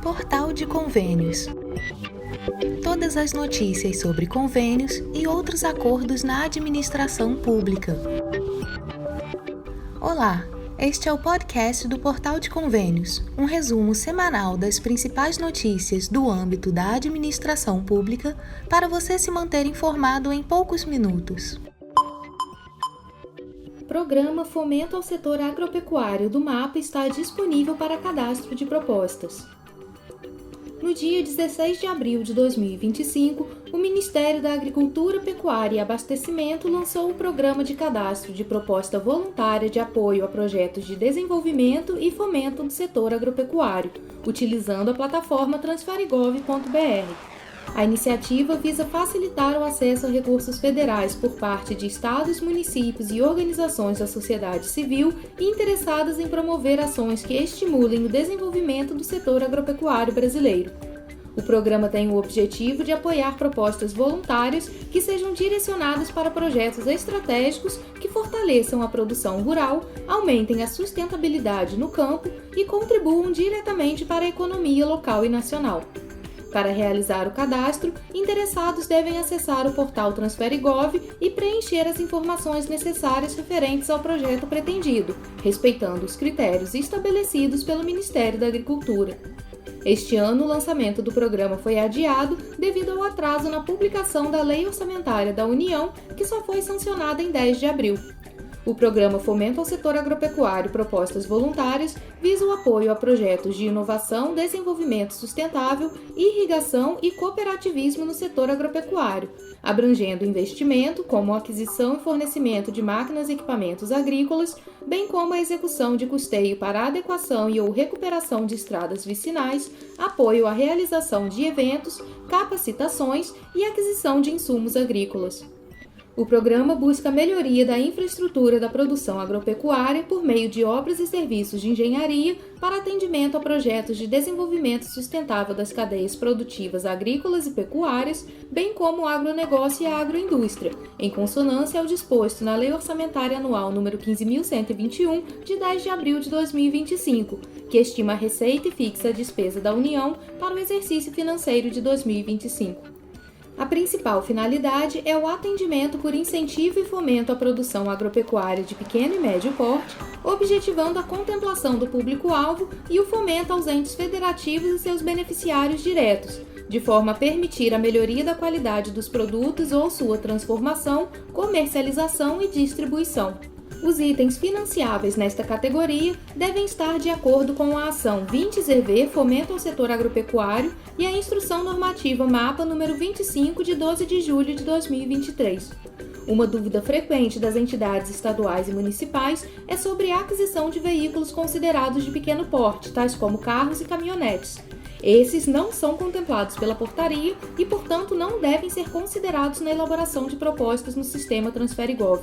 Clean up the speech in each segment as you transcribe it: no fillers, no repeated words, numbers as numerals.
Portal de Convênios. Todas as notícias sobre convênios e outros acordos na administração pública. Olá, este é o podcast do Portal de Convênios, um resumo semanal das principais notícias do âmbito da administração pública para você se manter informado em poucos minutos. Programa Fomento ao Setor Agropecuário do MAPA está disponível para cadastro de propostas. No dia 16 de abril de 2025, o Ministério da Agricultura, Pecuária e Abastecimento lançou o Programa de Cadastro de Proposta Voluntária de Apoio a Projetos de Desenvolvimento e Fomento do Setor Agropecuário, utilizando a plataforma transfarigov.br. A iniciativa visa facilitar o acesso a recursos federais por parte de estados, municípios e organizações da sociedade civil interessadas em promover ações que estimulem o desenvolvimento do setor agropecuário brasileiro. O programa tem o objetivo de apoiar propostas voluntárias que sejam direcionadas para projetos estratégicos que fortaleçam a produção rural, aumentem a sustentabilidade no campo e contribuam diretamente para a economia local e nacional. Para realizar o cadastro, interessados devem acessar o portal Transferigov e preencher as informações necessárias referentes ao projeto pretendido, respeitando os critérios estabelecidos pelo Ministério da Agricultura. Este ano, o lançamento do programa foi adiado devido ao atraso na publicação da Lei Orçamentária da União, que só foi sancionada em 10 de abril. O programa Fomento ao Setor Agropecuário Propostas Voluntárias visa o apoio a projetos de inovação, desenvolvimento sustentável, irrigação e cooperativismo no setor agropecuário, abrangendo investimento, como aquisição e fornecimento de máquinas e equipamentos agrícolas, bem como a execução de custeio para adequação e ou recuperação de estradas vicinais, apoio à realização de eventos, capacitações e aquisição de insumos agrícolas. O programa busca a melhoria da infraestrutura da produção agropecuária por meio de obras e serviços de engenharia para atendimento a projetos de desenvolvimento sustentável das cadeias produtivas agrícolas e pecuárias, bem como o agronegócio e a agroindústria, em consonância ao disposto na Lei Orçamentária Anual número 15.121, de 10 de abril de 2025, que estima a receita e fixa a despesa da União para o exercício financeiro de 2025. A principal finalidade é o atendimento por incentivo e fomento à produção agropecuária de pequeno e médio porte, objetivando a contemplação do público-alvo e o fomento aos entes federativos e seus beneficiários diretos, de forma a permitir a melhoria da qualidade dos produtos ou sua transformação, comercialização e distribuição. Os itens financiáveis nesta categoria devem estar de acordo com a ação 20ZV Fomento ao Setor Agropecuário e a Instrução Normativa MAPA número 25 de 12 de julho de 2023. Uma dúvida frequente das entidades estaduais e municipais é sobre a aquisição de veículos considerados de pequeno porte, tais como carros e caminhonetes. Esses não são contemplados pela portaria e, portanto, não devem ser considerados na elaboração de propostas no sistema Transferigov.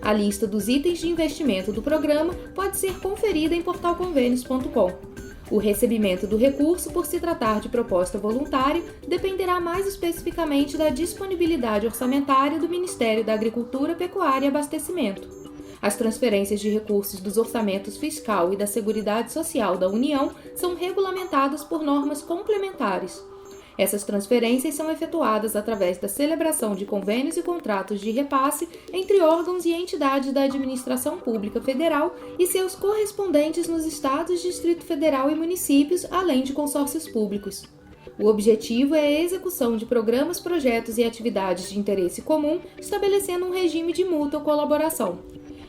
A lista dos itens de investimento do programa pode ser conferida em portalconvênios.com. O recebimento do recurso, por se tratar de proposta voluntária, dependerá mais especificamente da disponibilidade orçamentária do Ministério da Agricultura, Pecuária e Abastecimento. As transferências de recursos dos orçamentos fiscal e da Seguridade Social da União são regulamentadas por normas complementares. Essas transferências são efetuadas através da celebração de convênios e contratos de repasse entre órgãos e entidades da administração pública federal e seus correspondentes nos estados, Distrito Federal e municípios, além de consórcios públicos. O objetivo é a execução de programas, projetos e atividades de interesse comum, estabelecendo um regime de mútua colaboração.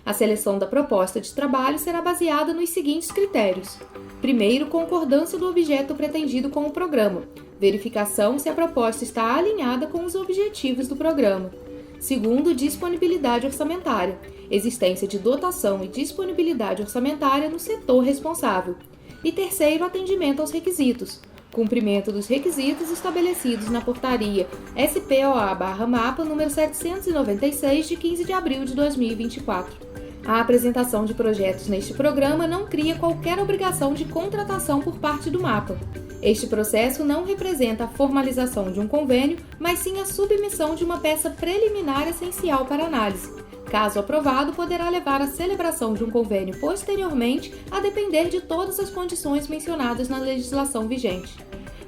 A seleção da proposta de trabalho será baseada nos seguintes critérios. Primeiro, concordância do objeto pretendido com o programa. Verificação se a proposta está alinhada com os objetivos do programa. Segundo, disponibilidade orçamentária. Existência de dotação e disponibilidade orçamentária no setor responsável. E terceiro, atendimento aos requisitos. Cumprimento dos requisitos estabelecidos na portaria SPOA/MAPA número 796 de 15 de abril de 2024. A apresentação de projetos neste programa não cria qualquer obrigação de contratação por parte do MAPA. Este processo não representa a formalização de um convênio, mas sim a submissão de uma peça preliminar essencial para análise. caso aprovado, poderá levar à celebração de um convênio posteriormente, a depender de todas as condições mencionadas na legislação vigente.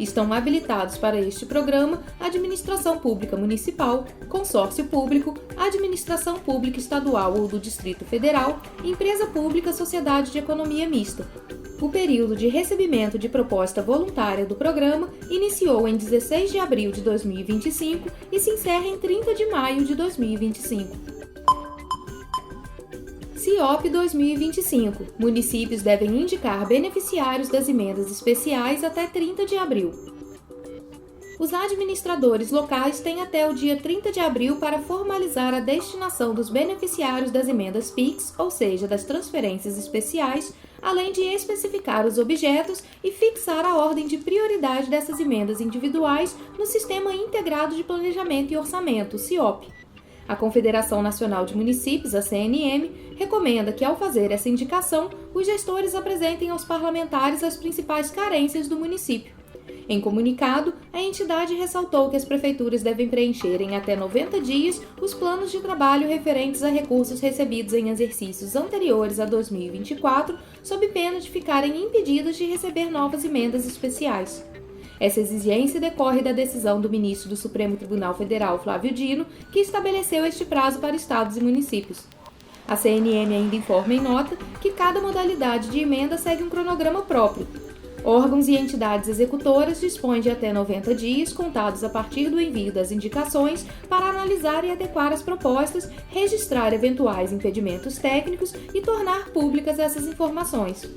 Estão habilitados para este programa Administração Pública Municipal, Consórcio Público, Administração Pública Estadual ou do Distrito Federal, Empresa Pública, Sociedade de Economia Mista. O período de recebimento de proposta voluntária do programa iniciou em 16 de abril de 2025 e se encerra em 30 de maio de 2025. CIOP 2025. Municípios devem indicar beneficiários das emendas especiais até 30 de abril. Os administradores locais têm até o dia 30 de abril para formalizar a destinação dos beneficiários das emendas PIX, ou seja, das transferências especiais, além de especificar os objetos e fixar a ordem de prioridade dessas emendas individuais no Sistema Integrado de Planejamento e Orçamento, CIOP. A Confederação Nacional de Municípios, a CNM, recomenda que, ao fazer essa indicação, os gestores apresentem aos parlamentares as principais carências do município. Em comunicado, a entidade ressaltou que as prefeituras devem preencher em até 90 dias os planos de trabalho referentes a recursos recebidos em exercícios anteriores a 2024, sob pena de ficarem impedidas de receber novas emendas especiais. Essa exigência decorre da decisão do ministro do Supremo Tribunal Federal, Flávio Dino, que estabeleceu este prazo para estados e municípios. A CNM ainda informa em nota que cada modalidade de emenda segue um cronograma próprio. Órgãos e entidades executoras dispõem de até 90 dias, contados a partir do envio das indicações, para analisar e adequar as propostas, registrar eventuais impedimentos técnicos e tornar públicas essas informações.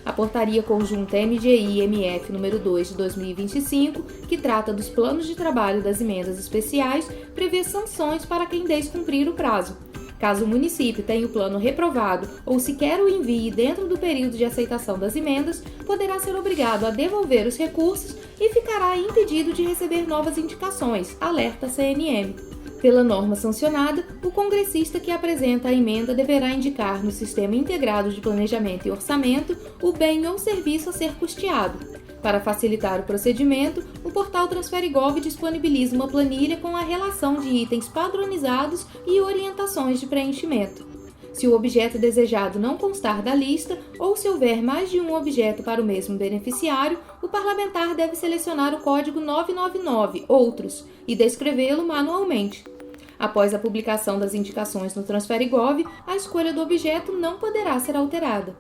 A Portaria Conjunta MGI-MF número 2 de 2025, que trata dos planos de trabalho das emendas especiais, prevê sanções para quem descumprir o prazo. Caso o município tenha o plano reprovado ou sequer o envie dentro do período de aceitação das emendas, poderá ser obrigado a devolver os recursos e ficará impedido de receber novas indicações, alerta a CNM. Pela norma sancionada, o congressista que apresenta a emenda deverá indicar no Sistema Integrado de Planejamento e Orçamento o bem ou serviço a ser custeado. Para facilitar o procedimento, o portal TransfereGov disponibiliza uma planilha com a relação de itens padronizados e orientações de preenchimento. Se o objeto desejado não constar da lista ou se houver mais de um objeto para o mesmo beneficiário, o parlamentar deve selecionar o código 999 Outros e descrevê-lo manualmente. Após a publicação das indicações no TransfereGov, a escolha do objeto não poderá ser alterada.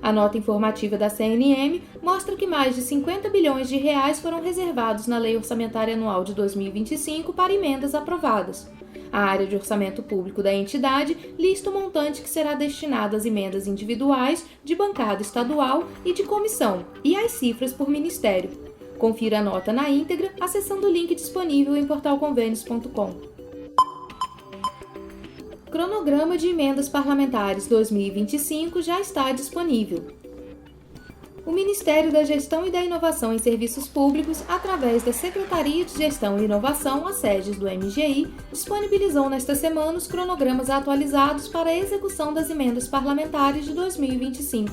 A nota informativa da CNM mostra que mais de 50 bilhões de reais foram reservados na Lei Orçamentária Anual de 2025 para emendas aprovadas. A área de orçamento público da entidade lista o montante que será destinado às emendas individuais, de bancada estadual e de comissão, e as cifras por ministério. Confira a nota na íntegra acessando o link disponível em portalconvênios.com. Cronograma de Emendas Parlamentares 2025 já está disponível. O Ministério da Gestão e da Inovação em Serviços Públicos, através da Secretaria de Gestão e Inovação, as sedes do MGI, disponibilizou nesta semana os cronogramas atualizados para a execução das emendas parlamentares de 2025.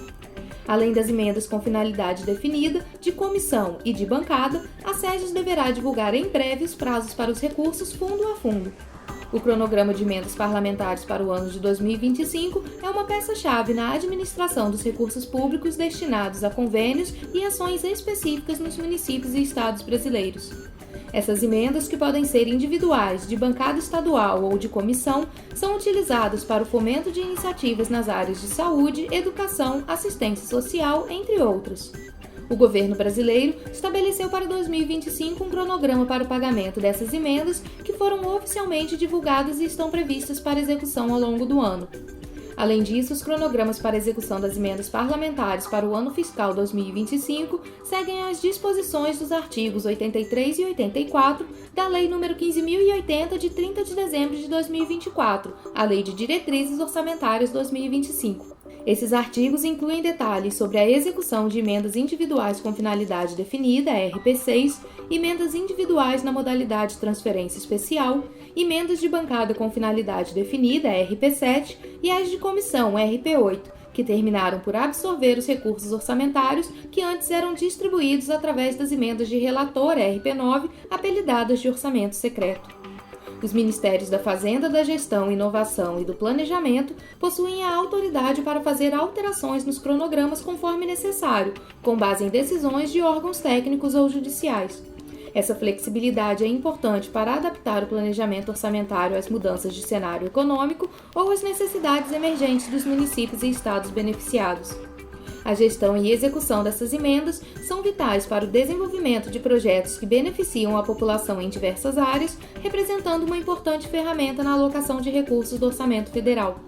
Além das emendas com finalidade definida, de comissão e de bancada, a SEGES deverá divulgar em breve os prazos para os recursos fundo a fundo. O cronograma de emendas parlamentares para o ano de 2025 é uma peça-chave na administração dos recursos públicos destinados a convênios e ações específicas nos municípios e estados brasileiros. Essas emendas, que podem ser individuais, de bancada estadual ou de comissão, são utilizadas para o fomento de iniciativas nas áreas de saúde, educação, assistência social, entre outras. O governo brasileiro estabeleceu para 2025 um cronograma para o pagamento dessas emendas, que foram oficialmente divulgadas e estão previstas para execução ao longo do ano. Além disso, os cronogramas para execução das emendas parlamentares para o ano fiscal 2025 seguem as disposições dos artigos 83 e 84 da Lei nº 15.080, de 30 de dezembro de 2024, a Lei de Diretrizes Orçamentárias 2025. Esses artigos incluem detalhes sobre a execução de emendas individuais com finalidade definida, RP6, emendas individuais na modalidade transferência especial, emendas de bancada com finalidade definida, RP7, e as de comissão, RP8, que terminaram por absorver os recursos orçamentários que antes eram distribuídos através das emendas de relator, RP9, apelidadas de orçamento secreto. Os Ministérios da Fazenda, da Gestão, Inovação e do Planejamento possuem a autoridade para fazer alterações nos cronogramas conforme necessário, com base em decisões de órgãos técnicos ou judiciais. Essa flexibilidade é importante para adaptar o planejamento orçamentário às mudanças de cenário econômico ou às necessidades emergentes dos municípios e estados beneficiados. A gestão e execução dessas emendas são vitais para o desenvolvimento de projetos que beneficiam a população em diversas áreas, representando uma importante ferramenta na alocação de recursos do orçamento federal.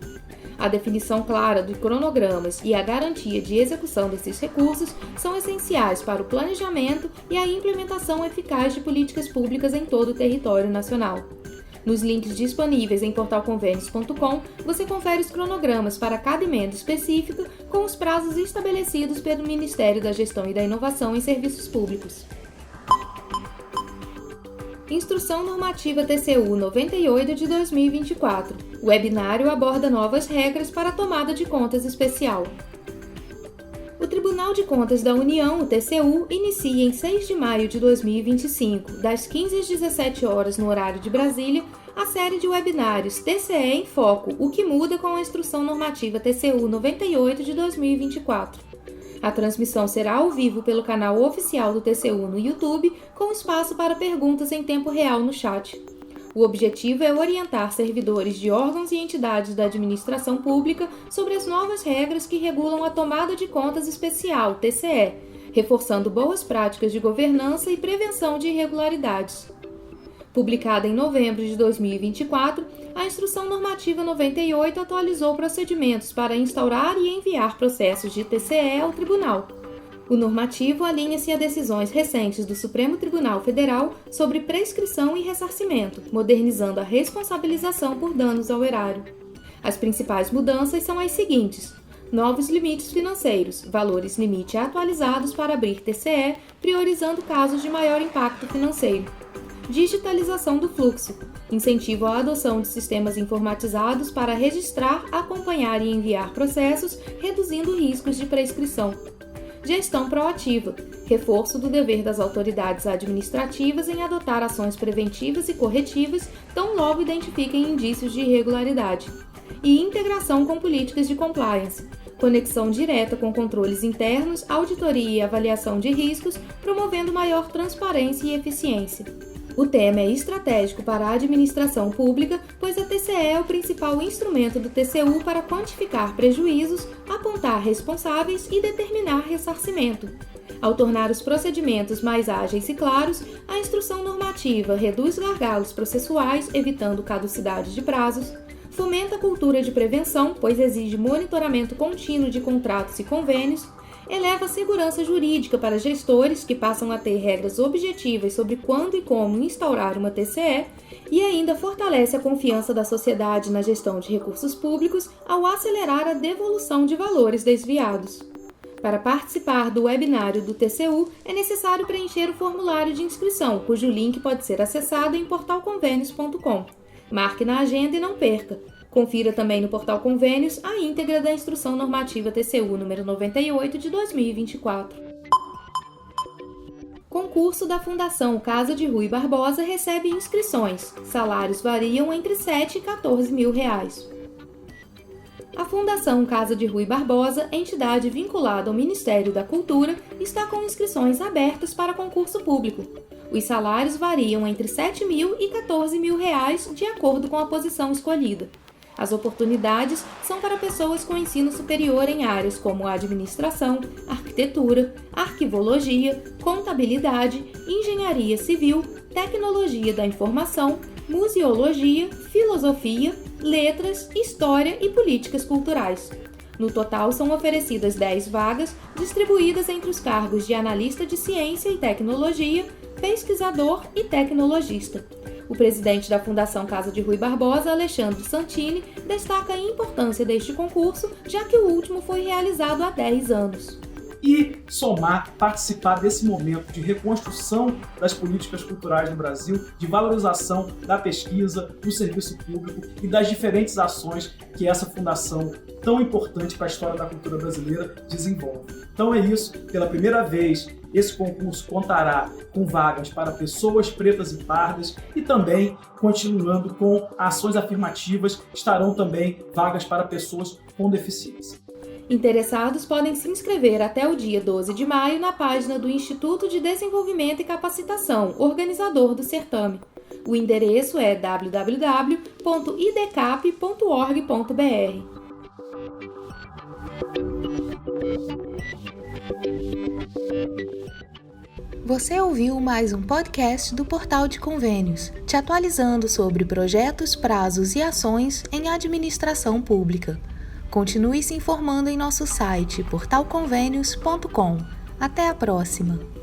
A definição clara de cronogramas e a garantia de execução desses recursos são essenciais para o planejamento e a implementação eficaz de políticas públicas em todo o território nacional. Nos links disponíveis em portalconvênios.com, você confere os cronogramas para cada emenda específica com os prazos estabelecidos pelo Ministério da Gestão e da Inovação em Serviços Públicos. Instrução Normativa TCU 98 de 2024. O webinário aborda novas regras para a tomada de contas especial. O Tribunal de Contas da União, o TCU, inicia em 6 de maio de 2025, das 15 às 17 horas no horário de Brasília, a série de webinários TCE em Foco, o que muda com a Instrução Normativa TCU 98 de 2024. A transmissão será ao vivo pelo canal oficial do TCU no YouTube, com espaço para perguntas em tempo real no chat. O objetivo é orientar servidores de órgãos e entidades da administração pública sobre as novas regras que regulam a tomada de contas especial, TCE, reforçando boas práticas de governança e prevenção de irregularidades. Publicada em novembro de 2024, a Instrução Normativa 98 atualizou procedimentos para instaurar e enviar processos de TCE ao Tribunal. O normativo alinha-se a decisões recentes do Supremo Tribunal Federal sobre prescrição e ressarcimento, modernizando a responsabilização por danos ao erário. As principais mudanças são as seguintes: novos limites financeiros, valores limite atualizados para abrir TCE, priorizando casos de maior impacto financeiro. Digitalização do fluxo, incentivo à adoção de sistemas informatizados para registrar, acompanhar e enviar processos, reduzindo riscos de prescrição. Gestão proativa, reforço do dever das autoridades administrativas em adotar ações preventivas e corretivas, tão logo identifiquem indícios de irregularidade. E integração com políticas de compliance, conexão direta com controles internos, auditoria e avaliação de riscos, promovendo maior transparência e eficiência. O tema é estratégico para a administração pública, pois a TCE é o principal instrumento do TCU para quantificar prejuízos, apontar responsáveis e determinar ressarcimento. Ao tornar os procedimentos mais ágeis e claros, a instrução normativa reduz gargalos processuais, evitando caducidade de prazos, fomenta a cultura de prevenção, pois exige monitoramento contínuo de contratos e convênios, eleva a segurança jurídica para gestores que passam a ter regras objetivas sobre quando e como instaurar uma TCE e ainda fortalece a confiança da sociedade na gestão de recursos públicos ao acelerar a devolução de valores desviados. Para participar do webinário do TCU, é necessário preencher o formulário de inscrição, cujo link pode ser acessado em portalconvênios.com. Marque na agenda e não perca! Confira também no Portal Convênios a íntegra da Instrução Normativa TCU número 98 de 2024. Concurso da Fundação Casa de Rui Barbosa recebe inscrições. Salários variam entre R$ 7 e R$ 14 mil. A Fundação Casa de Rui Barbosa, entidade vinculada ao Ministério da Cultura, está com inscrições abertas para concurso público. Os salários variam entre R$ 7 mil e R$ 14 mil, de acordo com a posição escolhida. As oportunidades são para pessoas com ensino superior em áreas como administração, arquitetura, arquivologia, contabilidade, engenharia civil, tecnologia da informação, museologia, filosofia, letras, história e políticas culturais. No total, são oferecidas 10 vagas, distribuídas entre os cargos de analista de ciência e tecnologia, pesquisador e tecnologista. O presidente da Fundação Casa de Rui Barbosa, Alexandre Santini, destaca a importância deste concurso, já que o último foi realizado há 10 anos. E participar desse momento de reconstrução das políticas culturais no Brasil, de valorização da pesquisa, do serviço público e das diferentes ações que essa fundação tão importante para a história da cultura brasileira desenvolve. Então é isso, pela primeira vez esse concurso contará com vagas para pessoas pretas e pardas e também, continuando com ações afirmativas, estarão também vagas para pessoas com deficiência. Interessados podem se inscrever até o dia 12 de maio na página do Instituto de Desenvolvimento e Capacitação, organizador do certame. O endereço é www.idcap.org.br. Você ouviu mais um podcast do Portal de Convênios, te atualizando sobre projetos, prazos e ações em administração pública. Continue se informando em nosso site portalconvenios.com. Até a próxima!